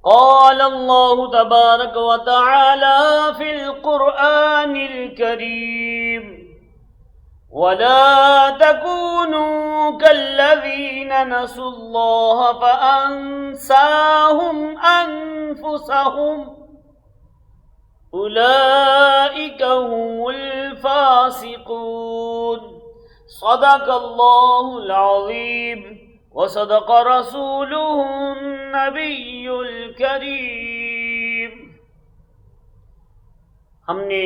قال اللہ تبارک وتعالی فی القرآن الکریم وَلَا تَكُونُوا كَالَّذِينَ نَسُوا اللَّهَ فَأَنسَاهُمْ أَنفُسَهُمْ أُولَئِكَ هُمُ الْفَاسِقُونَ صدق اللہ العظیم وصدق رسولہ النبی الکریم۔ ہم نے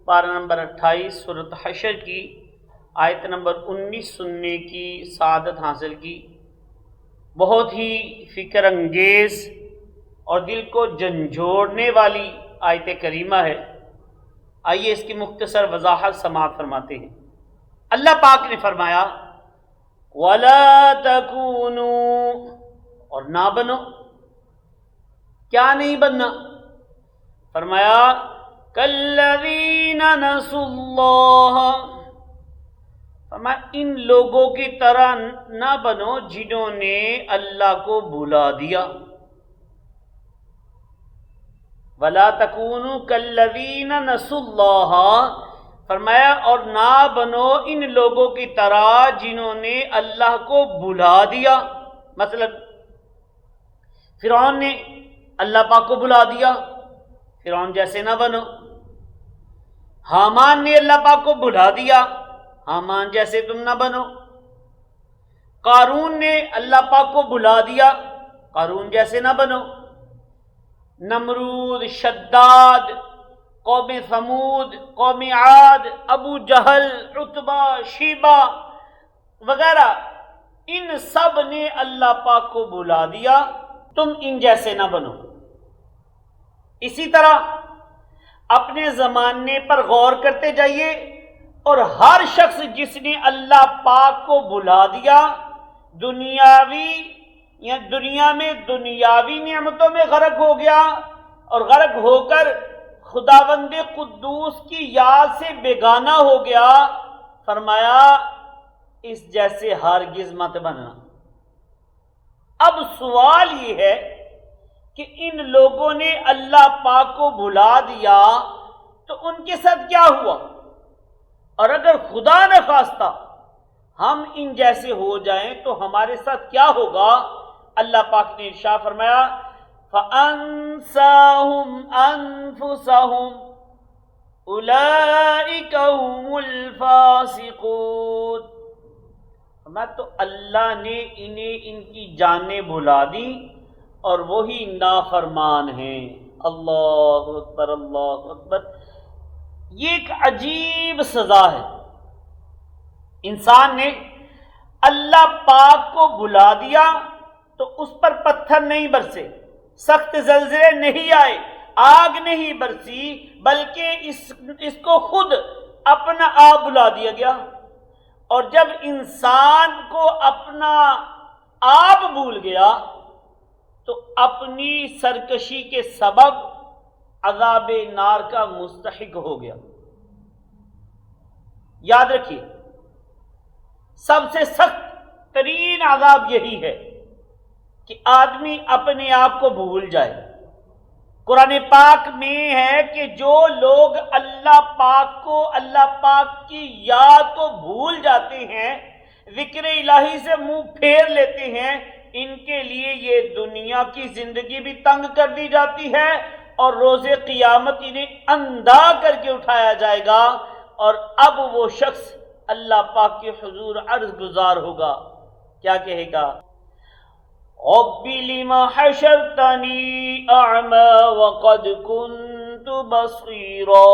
پارہ نمبر 28 سورۃ حشر کی آیت نمبر 19 سننے کی سعادت حاصل کی۔ بہت ہی فکر انگیز اور دل کو جھنجھوڑنے والی آیت کریمہ ہے۔ آئیے اس کی مختصر وضاحت سماعت فرماتے ہیں۔ اللہ پاک نے فرمایا وَلَا تَكُونُوا، اور نہ بنو، کیا نہیں بننا؟ فرمایا کَالَّذِينَ نَسُوا اللَّهَ، فرمایا ان لوگوں کی طرح نہ بنو جنہوں نے اللہ کو بھلا دیا۔ وَلَا تَكُونُوا كَالَّذِينَ نَسُوا اللَّهَ، فرمایا اور نہ بنو ان لوگوں کی طرح جنہوں نے اللہ کو بھلا دیا۔ مثلا فرعون نے اللہ پاک کو بھلا دیا، فرعون جیسے نہ بنو۔ حامان نے اللہ پاک کو بھلا دیا، حامان جیسے تم نہ بنو۔ قارون نے اللہ پاک کو بھلا دیا، قارون جیسے نہ بنو۔ نمرود، شداد، قوم ثمود، قوم عاد، ابو جہل، عتبہ، شیبہ وغیرہ، ان سب نے اللہ پاک کو بھلا دیا، تم ان جیسے نہ بنو۔ اسی طرح اپنے زمانے پر غور کرتے جائیے، اور ہر شخص جس نے اللہ پاک کو بھلا دیا، دنیا میں دنیاوی نعمتوں میں غرق ہو گیا، اور غرق ہو کر خداوند قدوس کی یاد سے بیگانہ ہو گیا۔ فرمایا اس جیسے ہرگز مت بننا۔ اب سوال یہ ہے کہ ان لوگوں نے اللہ پاک کو بھلا دیا تو ان کے ساتھ کیا ہوا؟ اور اگر خدا نہ خواستہ ہم ان جیسے ہو جائیں تو ہمارے ساتھ کیا ہوگا؟ اللہ پاک نے ارشاد فرمایا فَأَنسَاهُمْ أَنفُسَهُمْ أُولَئِكَ هُمُ الْفَاسِقُونَ۔ فرمایا تو اللہ نے انہیں ان کی جانیں بھلا دی اور وہی نافرمان ہیں۔ اللہ اکبر، اللہ اکبر۔ یہ ایک عجیب سزا ہے۔ انسان نے اللہ پاک کو بھلا دیا تو اس پر پتھر نہیں برسے، سخت زلزلے نہیں آئے، آگ نہیں برسی، بلکہ اس کو خود اپنا آپ بھلا دیا گیا۔ اور جب انسان کو اپنا آپ بھول گیا تو اپنی سرکشی کے سبب عذاب نار کا مستحق ہو گیا۔ یاد رکھیے سب سے سخت ترین عذاب یہی ہے کہ آدمی اپنے آپ کو بھول جائے۔ قرآن پاک میں ہے کہ جو لوگ اللہ پاک کی یاد کو بھول جاتے ہیں، ذکر الہی سے منہ پھیر لیتے ہیں، ان کے لیے یہ دنیا کی زندگی بھی تنگ کر دی جاتی ہے، اور روز قیامت انہیں اندھا کر کے اٹھایا جائے گا، اور اب وہ شخص اللہ پاک کے حضور عرض گزار ہوگا۔ کیا کہے گا؟ رب لم حشرتنی اعمی وقد کنت بصیرا،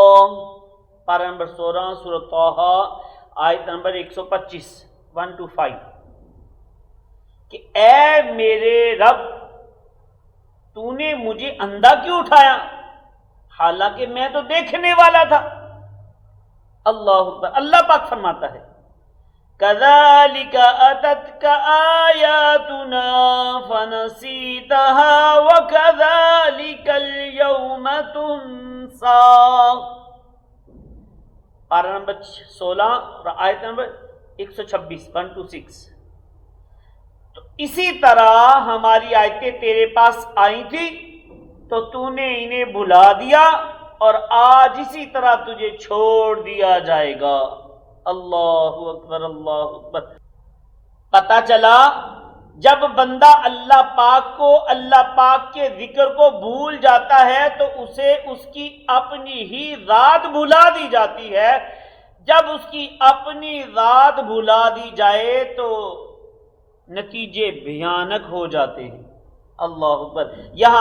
پارہ نمبر 16 سورۃ طٰہٰ آیت نمبر 125 1-5، کہ اے میرے رب تو نے مجھے اندھا کیوں اٹھایا حالانکہ میں تو دیکھنے والا تھا۔ اللہ اکبر۔ اللہ پاک فرماتا ہے كَذَلِكَ أَتَتْكَ آيَاتُنَا فَنَسِيتَهَا وَكَذَلِكَ الْيَوْمَ تُنسَى، پارہ نمبر 16 اور آیت نمبر 126 1-6۔ تو اسی طرح ہماری آیتیں تیرے پاس آئی تھی تو تو نے انہیں بھلا دیا اور آج اسی طرح تجھے چھوڑ دیا جائے گا۔ اللہ اکبر، اللہ اکبر۔ پتہ چلا جب بندہ اللہ پاک کو، اللہ پاک کے ذکر کو بھول جاتا ہے تو اسے اس کی اپنی ہی ذات بھلا دی جاتی ہے۔ جب اس کی اپنی ذات بھلا دی جائے تو نتیجے بھیانک ہو جاتے ہیں۔ اللہ اکبر۔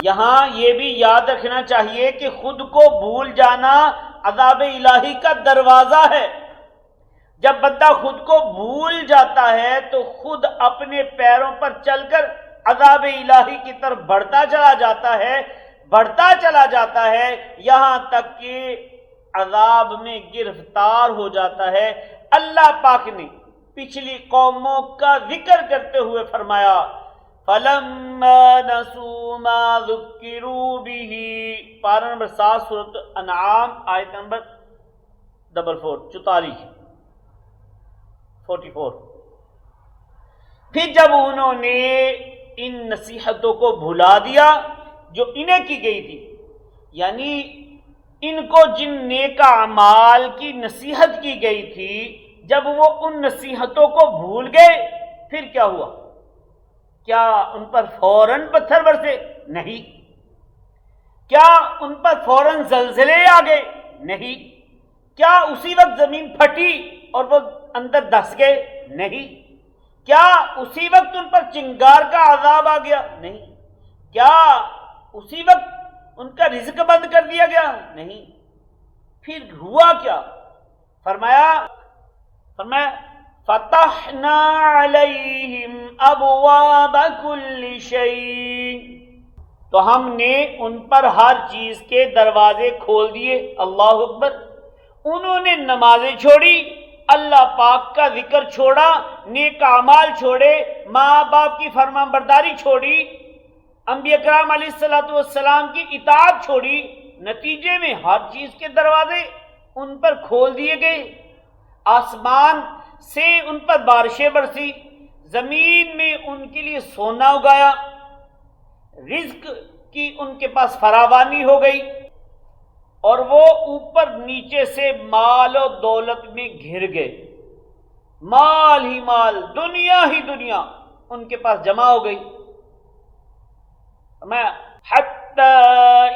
یہاں یہ بھی یاد رکھنا چاہیے کہ خود کو بھول جانا عذاب الہی کا دروازہ ہے۔ جب بندہ خود کو بھول جاتا ہے تو خود اپنے پیروں پر چل کر عذاب الہی کی طرف بڑھتا چلا جاتا ہے یہاں تک کہ عذاب میں گرفتار ہو جاتا ہے۔ اللہ پاک نے پچھلی قوموں کا ذکر کرتے ہوئے فرمایا فَلَمَّا نَسُوا مَا ذُكِّرُوا بِهِ، پارہ نمبر 7 سورۃ انعام آیت نمبر 44۔ پھر جب انہوں نے ان نصیحتوں کو بھلا دیا جو انہیں کی گئی تھی، یعنی ان کو جن نیک اعمال کی نصیحت کی گئی تھی، جب وہ ان نصیحتوں کو بھول گئے پھر کیا ہوا؟ کیا ان پر فوراً پتھر برسے؟ نہیں۔ کیا ان پر فوراً زلزلے آ گئے؟ نہیں۔ کیا اسی وقت زمین پھٹی اور وہ اندر دس گئے؟ نہیں۔ کیا اسی وقت ان پر چنگار کا عذاب آ گیا؟ نہیں۔ کیا اسی وقت ان کا رزق بند کر دیا گیا؟ نہیں۔ پھر ہوا کیا؟ فرمایا فتحنا علیہم ابواب کل شیء، تو ہم نے ان پر ہر چیز کے دروازے کھول دیے۔ اللہ اکبر۔ انہوں نے نمازیں چھوڑی، اللہ پاک کا ذکر چھوڑا، نیک اعمال چھوڑے، ماں باپ کی فرمان برداری چھوڑی، انبیاء کرام علیہ السلام کی اطاعت چھوڑی، نتیجے میں ہر چیز کے دروازے ان پر کھول دیے گئے۔ آسمان سے ان پر بارشیں برسی، زمین میں ان کے لیے سونا اگایا، رزق کی ان کے پاس فراوانی ہو گئی، اور وہ اوپر نیچے سے مال و دولت میں گھر گئے۔ مال ہی مال، دنیا ہی دنیا ان کے پاس جمع ہو گئی۔ حَتَّى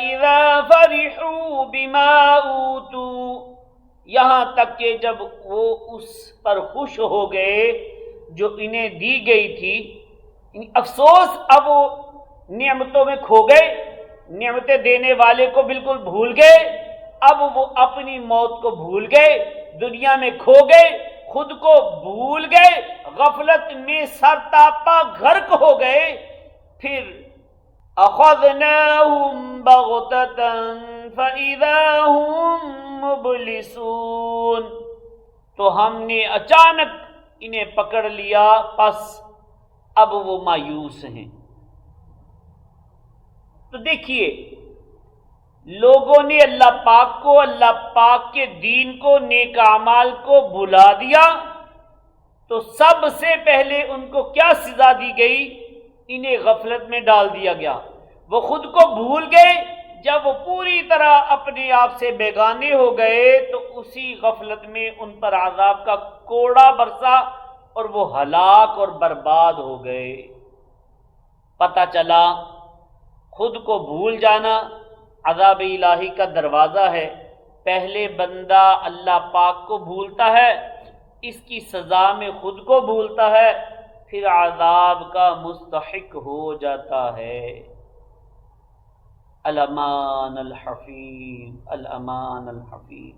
إِذَا فَرِحُوا بِمَا أُوتُوا، یہاں تک کہ جب وہ اس پر خوش ہو گئے جو انہیں دی گئی تھی، افسوس اب وہ نعمتوں میں کھو گئے، نعمتیں دینے والے کو بالکل بھول گئے، اب وہ اپنی موت کو بھول گئے، دنیا میں کھو گئے، خود کو بھول گئے، غفلت میں سرتاپا غرق ہو گئے۔ پھر اخذناہم بغتۃ فاذا ہم مبلسون، تو ہم نے اچانک انہیں پکڑ لیا، پس اب وہ مایوس ہیں۔ تو دیکھیے، لوگوں نے اللہ پاک کو، اللہ پاک کے دین کو، نیک اعمال کو بھلا دیا تو سب سے پہلے ان کو کیا سزا دی گئی؟ انہیں غفلت میں ڈال دیا گیا۔ وہ خود کو بھول گئے، جب وہ پوری طرح اپنے آپ سے بیگانے ہو گئے تو اسی غفلت میں ان پر عذاب کا کوڑا برسا اور وہ ہلاک اور برباد ہو گئے۔ پتہ چلا خود کو بھول جانا عذاب الہی کا دروازہ ہے۔ پہلے بندہ اللہ پاک کو بھولتا ہے، اس کی سزا میں خود کو بھولتا ہے، پھر عذاب کا مستحق ہو جاتا ہے۔ الامان الحفیظ، الامان الحفیظ۔